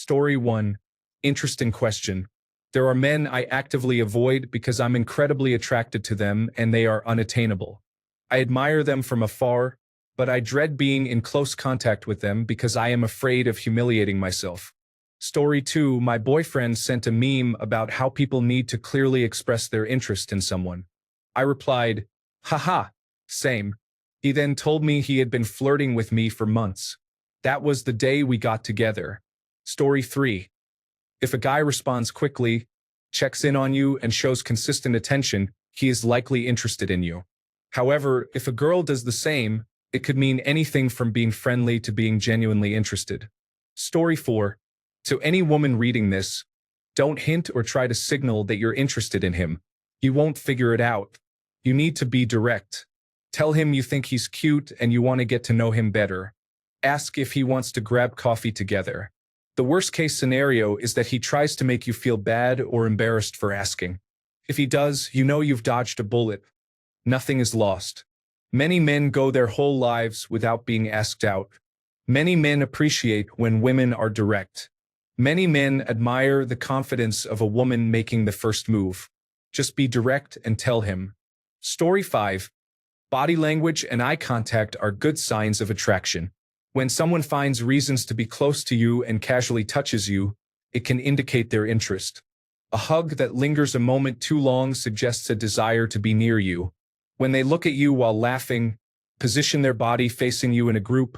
Story 1. Interesting question. There are men I actively avoid because I'm incredibly attracted to them and they are unattainable. I admire them from afar, but I dread being in close contact with them because I am afraid of humiliating myself. Story 2. My boyfriend sent a meme about how people need to clearly express their interest in someone. I replied, haha, same. He then told me he had been flirting with me for months. That was the day we got together. Story 3. If a guy responds quickly, checks in on you, and shows consistent attention, he is likely interested in you. However, if a girl does the same, it could mean anything from being friendly to being genuinely interested. Story 4. To any woman reading this, don't hint or try to signal that you're interested in him. You won't figure it out. You need to be direct. Tell him you think he's cute and you want to get to know him better. Ask if he wants to grab coffee together. The worst-case scenario is that he tries to make you feel bad or embarrassed for asking. If he does, you know you've dodged a bullet. Nothing is lost. Many men go their whole lives without being asked out. Many men appreciate when women are direct. Many men admire the confidence of a woman making the first move. Just be direct and tell him. Story 5. Body language and eye contact are good signs of attraction. When someone finds reasons to be close to you and casually touches you, it can indicate their interest. A hug that lingers a moment too long suggests a desire to be near you. When they look at you while laughing, position their body facing you in a group,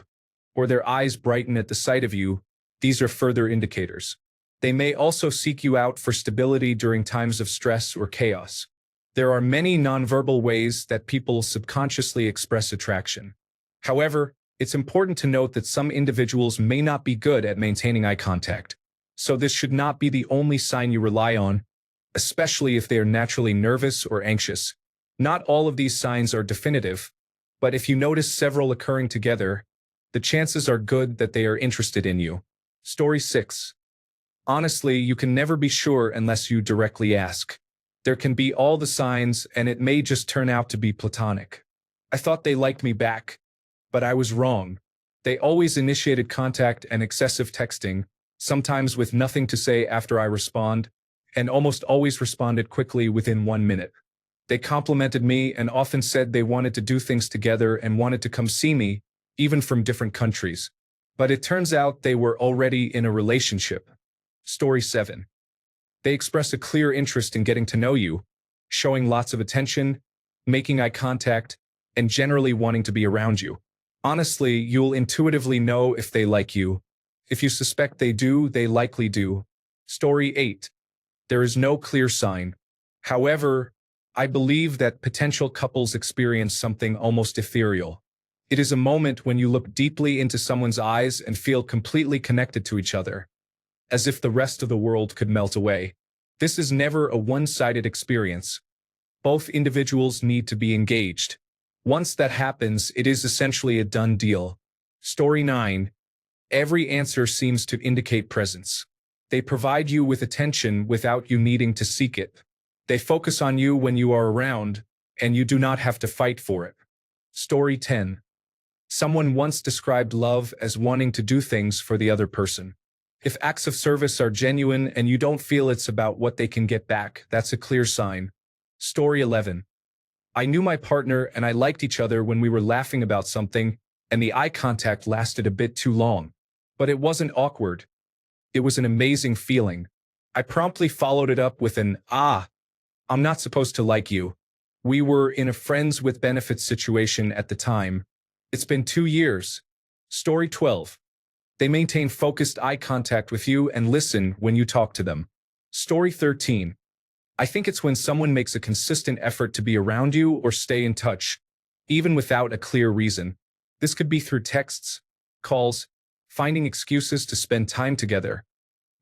or their eyes brighten at the sight of you, these are further indicators. They may also seek you out for stability during times of stress or chaos. There are many nonverbal ways that people subconsciously express attraction. However, it's important to note that some individuals may not be good at maintaining eye contact, so this should not be the only sign you rely on, especially if they are naturally nervous or anxious. Not all of these signs are definitive, but if you notice several occurring together, the chances are good that they are interested in you. Story 6. Honestly, you can never be sure unless you directly ask. There can be all the signs, and it may just turn out to be platonic. I thought they liked me back, but I was wrong. They always initiated contact and excessive texting, sometimes with nothing to say after I respond, and almost always responded quickly within 1 minute. They complimented me and often said they wanted to do things together and wanted to come see me, even from different countries. But it turns out they were already in a relationship. Story 7. They express a clear interest in getting to know you, showing lots of attention, making eye contact, and generally wanting to be around you. Honestly, you'll intuitively know if they like you. If you suspect they do, they likely do. Story 8. There is no clear sign. However, I believe that potential couples experience something almost ethereal. It is a moment when you look deeply into someone's eyes and feel completely connected to each other, as if the rest of the world could melt away. This is never a one-sided experience. Both individuals need to be engaged. Once that happens, it is essentially a done deal. Story 9. Every answer seems to indicate presence. They provide you with attention without you needing to seek it. They focus on you when you are around, and you do not have to fight for it. Story 10. Someone once described love as wanting to do things for the other person. If acts of service are genuine and you don't feel it's about what they can get back, that's a clear sign. Story 11. I knew my partner and I liked each other when we were laughing about something, and the eye contact lasted a bit too long. But it wasn't awkward. It was an amazing feeling. I promptly followed it up with an, I'm not supposed to like you. We were in a friends with benefits situation at the time. It's been 2 years. Story 12. They maintain focused eye contact with you and listen when you talk to them. Story 13. I think it's when someone makes a consistent effort to be around you or stay in touch, even without a clear reason. This could be through texts, calls, finding excuses to spend time together,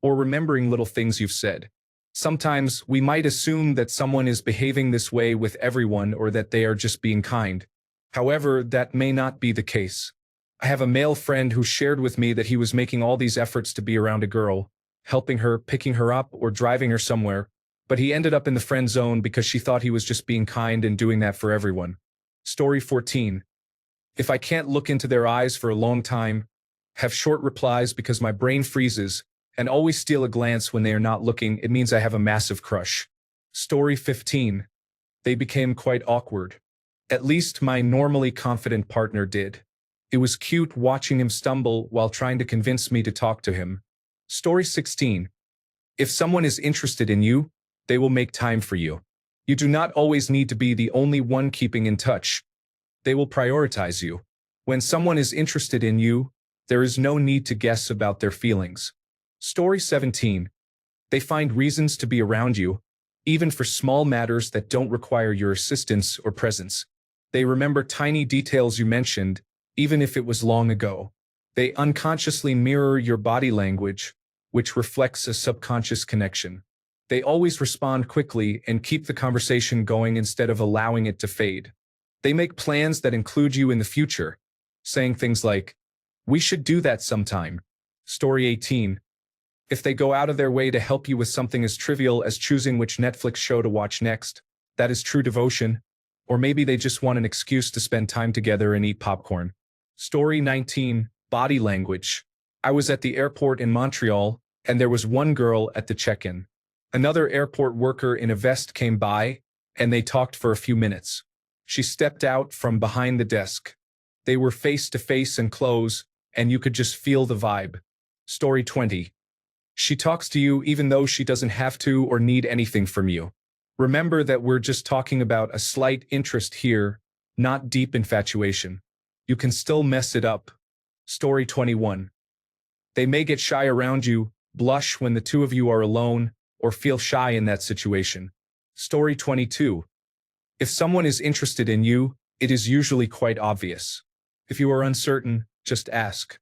or remembering little things you've said. Sometimes we might assume that someone is behaving this way with everyone or that they are just being kind. However, that may not be the case. I have a male friend who shared with me that he was making all these efforts to be around a girl, helping her, picking her up, or driving her somewhere, but he ended up in the friend zone because she thought he was just being kind and doing that for everyone. Story 14. If I can't look into their eyes for a long time, have short replies because my brain freezes, and always steal a glance when they are not looking. It means I have a massive crush. Story 15. They became quite awkward. At least my normally confident partner did. It was cute watching him stumble while trying to convince me to talk to him. Story 16. If someone is interested in you, they will make time for you. You do not always need to be the only one keeping in touch. They will prioritize you. When someone is interested in you, there is no need to guess about their feelings. Story 17. They find reasons to be around you, even for small matters that don't require your assistance or presence. They remember tiny details you mentioned, even if it was long ago. They unconsciously mirror your body language, which reflects a subconscious connection. They always respond quickly and keep the conversation going instead of allowing it to fade. They make plans that include you in the future, saying things like, "We should do that sometime." Story 18. If they go out of their way to help you with something as trivial as choosing which Netflix show to watch next, that is true devotion. Or maybe they just want an excuse to spend time together and eat popcorn. Story 19. Body language. I was at the airport in Montreal, and there was one girl at the check-in. Another airport worker in a vest came by, and they talked for a few minutes. She stepped out from behind the desk. They were face to face and close, and you could just feel the vibe. Story 20. She talks to you even though she doesn't have to or need anything from you. Remember that we're just talking about a slight interest here, not deep infatuation. You can still mess it up. Story 21. They may get shy around you, blush when the two of you are alone, or feel shy in that situation. Story 22. If someone is interested in you, it is usually quite obvious. If you are uncertain, just ask.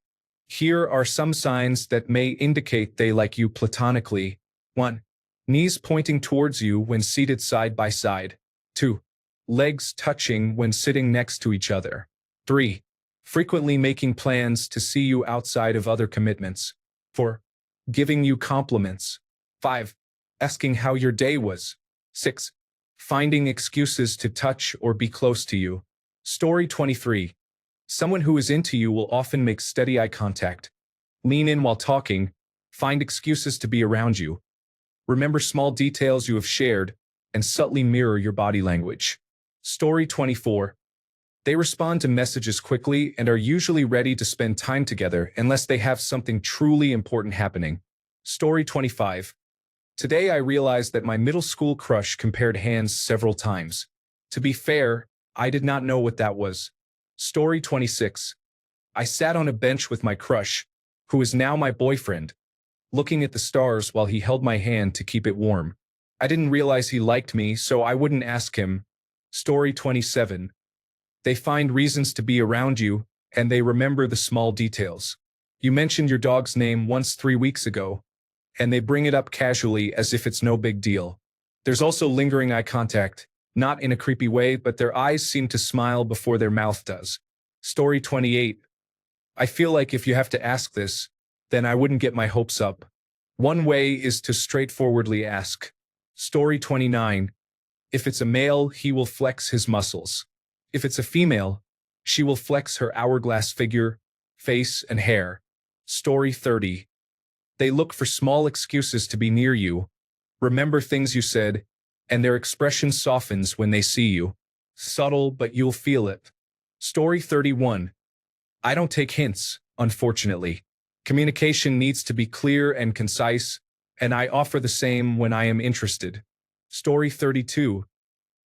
Here are some signs that may indicate they like you platonically. 1. Knees pointing towards you when seated side by side. 2. Legs touching when sitting next to each other. 3. Frequently making plans to see you outside of other commitments. 4. Giving you compliments. 5. Asking how your day was. 6. Finding excuses to touch or be close to you. Story 23. Someone who is into you will often make steady eye contact, lean in while talking, find excuses to be around you, remember small details you have shared, and subtly mirror your body language. Story 24. They respond to messages quickly and are usually ready to spend time together unless they have something truly important happening. Story 25. Today I realized that my middle school crush compared hands several times. To be fair, I did not know what that was. Story 26. I sat on a bench with my crush, who is now my boyfriend, looking at the stars while he held my hand to keep it warm. I didn't realize he liked me, so I wouldn't ask him. Story 27. They find reasons to be around you, and they remember the small details. You mentioned your dog's name once 3 weeks ago, and they bring it up casually as if it's no big deal. There's also lingering eye contact, not in a creepy way, but their eyes seem to smile before their mouth does. Story 28. I feel like if you have to ask this, then I wouldn't get my hopes up. One way is to straightforwardly ask. Story 29. If it's a male, he will flex his muscles. If it's a female, she will flex her hourglass figure, face, and hair. Story 30. They look for small excuses to be near you, remember things you said, and their expression softens when they see you. Subtle, but you'll feel it. Story 31. I don't take hints, unfortunately. Communication needs to be clear and concise, and I offer the same when I am interested. Story 32.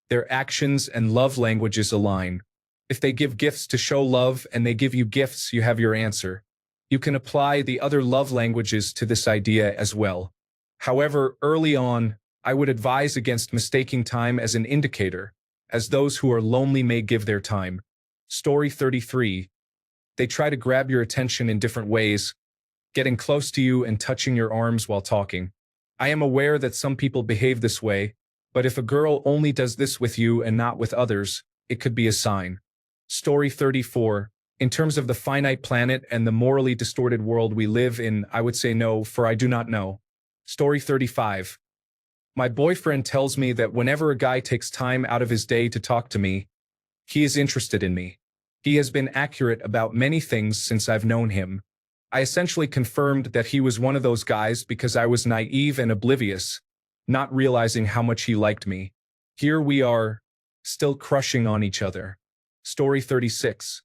Their actions and love languages align. If they give gifts to show love and they give you gifts, you have your answer. You can apply the other love languages to this idea as well. However, early on, I would advise against mistaking time as an indicator, as those who are lonely may give their time. Story 33. They try to grab your attention in different ways, getting close to you and touching your arms while talking. I am aware that some people behave this way, but if a girl only does this with you and not with others, it could be a sign. Story 34. In terms of the finite planet and the morally distorted world we live in, I would say no, for I do not know. Story 35. My boyfriend tells me that whenever a guy takes time out of his day to talk to me, he is interested in me. He has been accurate about many things since I've known him. I essentially confirmed that he was one of those guys because I was naive and oblivious, not realizing how much he liked me. Here we are, still crushing on each other. Story 36.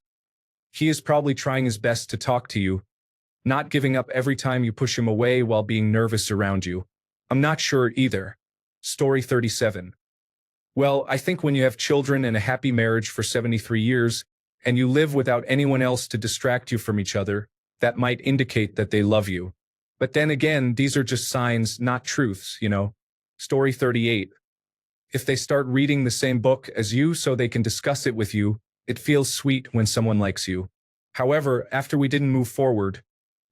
He is probably trying his best to talk to you, not giving up every time you push him away while being nervous around you. I'm not sure either. Story 37. Well, I think when you have children and a happy marriage for 73 years, and you live without anyone else to distract you from each other, that might indicate that they love you. But then again, these are just signs, not truths, you know. Story 38. If they start reading the same book as you so they can discuss it with you, it feels sweet when someone likes you. However, after we didn't move forward,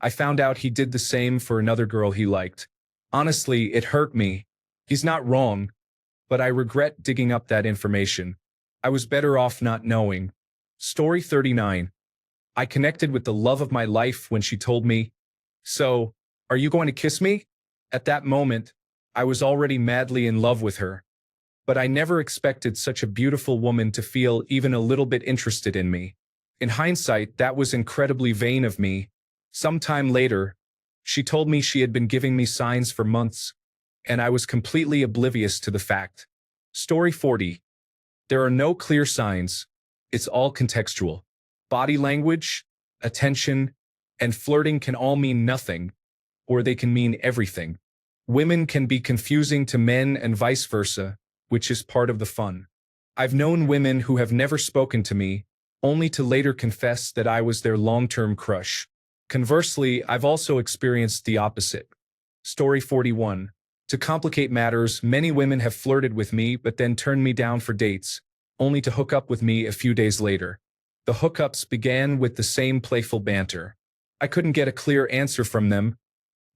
I found out he did the same for another girl he liked. Honestly, it hurt me. He's not wrong, but I regret digging up that information. I was better off not knowing. Story 39. I connected with the love of my life when she told me, "So, are you going to kiss me?" At that moment, I was already madly in love with her. But I never expected such a beautiful woman to feel even a little bit interested in me. In hindsight, that was incredibly vain of me. Sometime later, she told me she had been giving me signs for months, and I was completely oblivious to the fact. Story 40. There are no clear signs. It's all contextual. Body language, attention, and flirting can all mean nothing, or they can mean everything. Women can be confusing to men and vice versa, which is part of the fun. I've known women who have never spoken to me, only to later confess that I was their long-term crush. Conversely, I've also experienced the opposite. Story 41. To complicate matters, many women have flirted with me but then turned me down for dates, only to hook up with me a few days later. The hookups began with the same playful banter. I couldn't get a clear answer from them,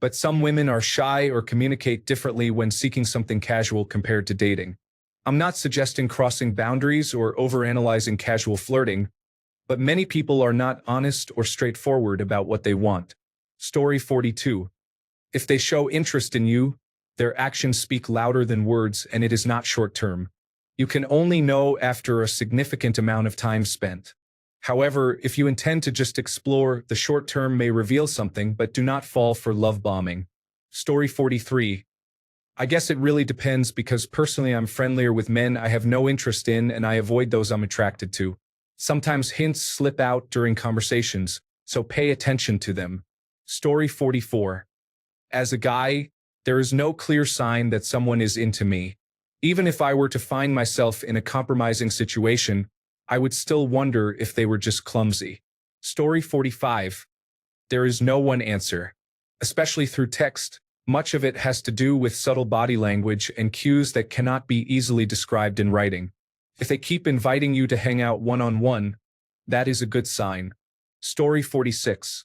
but some women are shy or communicate differently when seeking something casual compared to dating. I'm not suggesting crossing boundaries or overanalyzing casual flirting, but many people are not honest or straightforward about what they want. Story 42. If they show interest in you, their actions speak louder than words, and it is not short-term. You can only know after a significant amount of time spent. However, if you intend to just explore, the short-term may reveal something, but do not fall for love bombing. Story 43. I guess it really depends because personally I'm friendlier with men I have no interest in and I avoid those I'm attracted to. Sometimes hints slip out during conversations, so pay attention to them. Story 44. As a guy, there is no clear sign that someone is into me. Even if I were to find myself in a compromising situation, I would still wonder if they were just clumsy. Story 45. There is no one answer. Especially through text, much of it has to do with subtle body language and cues that cannot be easily described in writing. If they keep inviting you to hang out one-on-one, that is a good sign. Story 46.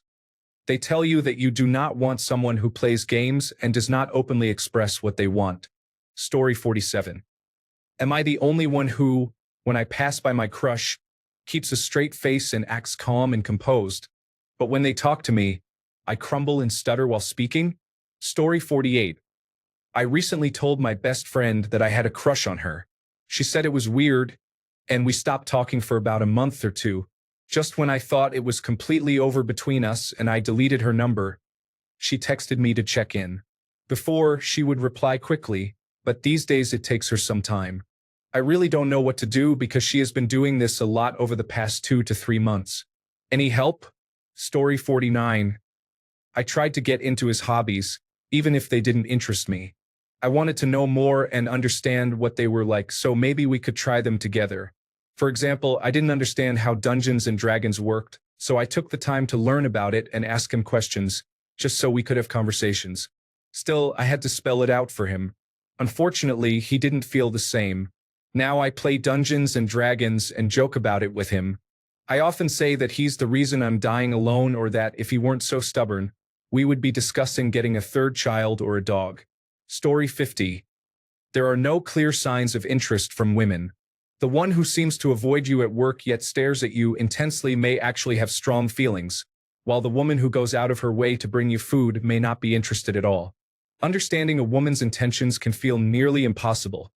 They tell you that you do not want someone who plays games and does not openly express what they want. Story 47. Am I the only one who, when I pass by my crush, keeps a straight face and acts calm and composed, but when they talk to me, I crumble and stutter while speaking? Story 48. I recently told my best friend that I had a crush on her. She said it was weird, and we stopped talking for about a month or two. Just when I thought it was completely over between us and I deleted her number, she texted me to check in. Before, she would reply quickly, but these days it takes her some time. I really don't know what to do because she has been doing this a lot over the past 2 to 3 months. Any help? Story 49. I tried to get into his hobbies, even if they didn't interest me. I wanted to know more and understand what they were like, so maybe we could try them together. For example, I didn't understand how Dungeons and Dragons worked, so I took the time to learn about it and ask him questions, just so we could have conversations. Still, I had to spell it out for him. Unfortunately, he didn't feel the same. Now I play Dungeons and Dragons and joke about it with him. I often say that he's the reason I'm dying alone, or that if he weren't so stubborn, we would be discussing getting a third child or a dog. Story 50. There are no clear signs of interest from women. The one who seems to avoid you at work yet stares at you intensely may actually have strong feelings, while the woman who goes out of her way to bring you food may not be interested at all. Understanding a woman's intentions can feel nearly impossible,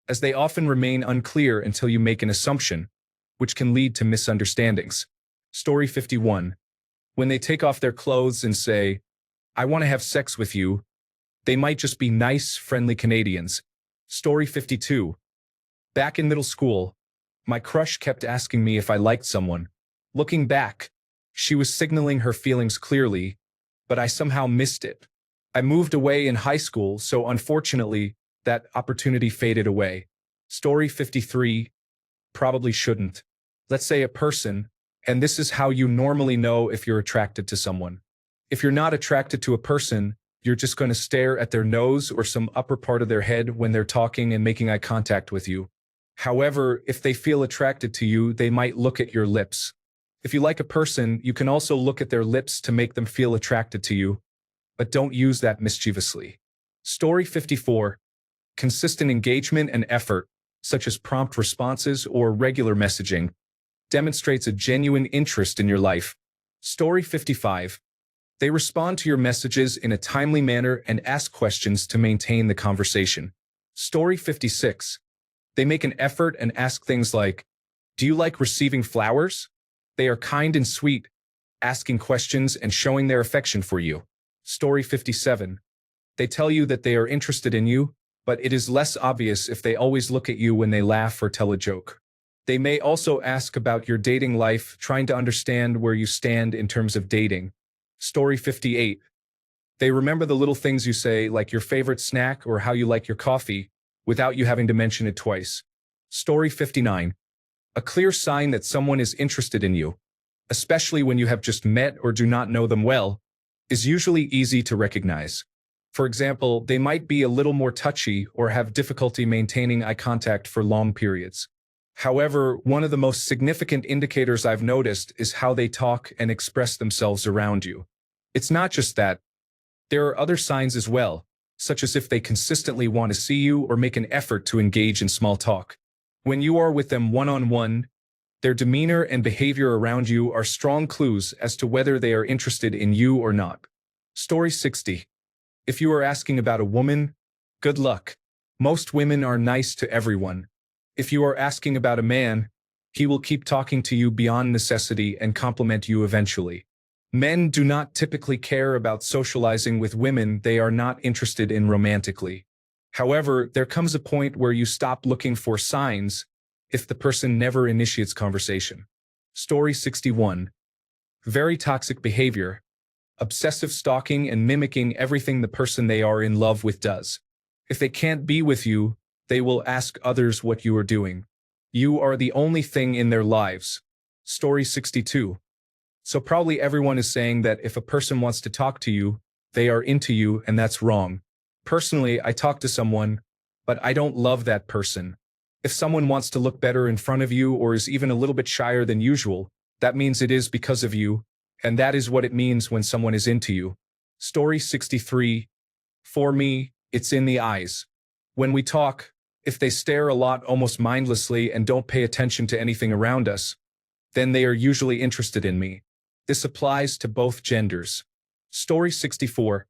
as they often remain unclear until you make an assumption, which can lead to misunderstandings. Story 51. When they take off their clothes and say, "I want to have sex with you," they might just be nice, friendly Canadians. Story 52. Back in middle school, my crush kept asking me if I liked someone. Looking back, she was signaling her feelings clearly, but I somehow missed it. I moved away in high school, so unfortunately, that opportunity faded away. Story 53. Probably shouldn't. Let's say a person, and this is how you normally know if you're attracted to someone. If you're not attracted to a person, you're just going to stare at their nose or some upper part of their head when they're talking and making eye contact with you. However, if they feel attracted to you, they might look at your lips. If you like a person, you can also look at their lips to make them feel attracted to you, but don't use that mischievously. Story 54. Consistent engagement and effort, such as prompt responses or regular messaging, demonstrates a genuine interest in your life. Story 55. They respond to your messages in a timely manner and ask questions to maintain the conversation. Story 56. They make an effort and ask things like, "Do you like receiving flowers?" They are kind and sweet, asking questions and showing their affection for you. Story 57. They tell you that they are interested in you, but it is less obvious if they always look at you when they laugh or tell a joke. They may also ask about your dating life, trying to understand where you stand in terms of dating. Story 58. They remember the little things you say, like your favorite snack or how you like your coffee, without you having to mention it twice. Story 59. A clear sign that someone is interested in you, especially when you have just met or do not know them well, is usually easy to recognize. For example, they might be a little more touchy or have difficulty maintaining eye contact for long periods. However, one of the most significant indicators I've noticed is how they talk and express themselves around you. It's not just that. There are other signs as well, such as if they consistently want to see you or make an effort to engage in small talk. When you are with them one-on-one, their demeanor and behavior around you are strong clues as to whether they are interested in you or not. Story 60. If you are asking about a woman, good luck. Most women are nice to everyone. If you are asking about a man, he will keep talking to you beyond necessity and compliment you eventually. Men do not typically care about socializing with women they are not interested in romantically. However, there comes a point where you stop looking for signs if the person never initiates conversation. Story 61. Very toxic behavior. Obsessive stalking and mimicking everything the person they are in love with does. If they can't be with you, they will ask others what you are doing. You are the only thing in their lives. Story 62. So probably everyone is saying that if a person wants to talk to you, they are into you, and that's wrong. Personally, I talk to someone, but I don't love that person. If someone wants to look better in front of you or is even a little bit shyer than usual, that means it is because of you, and that is what it means when someone is into you. Story 63. For me, it's in the eyes. When we talk, if they stare a lot almost mindlessly and don't pay attention to anything around us, then they are usually interested in me. This applies to both genders. Story 64.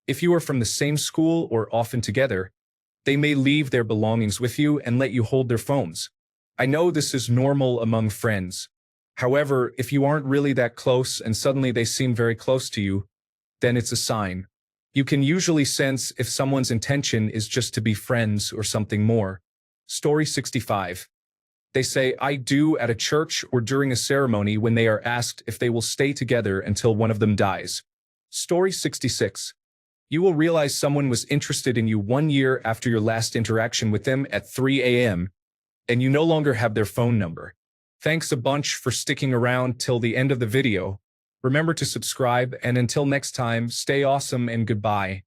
If you are from the same school or often together, they may leave their belongings with you and let you hold their phones. I know this is normal among friends. However, if you aren't really that close and suddenly they seem very close to you, then it's a sign. You can usually sense if someone's intention is just to be friends or something more. Story 65. They say "I do" at a church or during a ceremony when they are asked if they will stay together until one of them dies. Story 66. You will realize someone was interested in you 1 year after your last interaction with them at 3 a.m., and you no longer have their phone number. Thanks a bunch for sticking around till the end of the video. Remember to subscribe, and until next time, stay awesome and goodbye.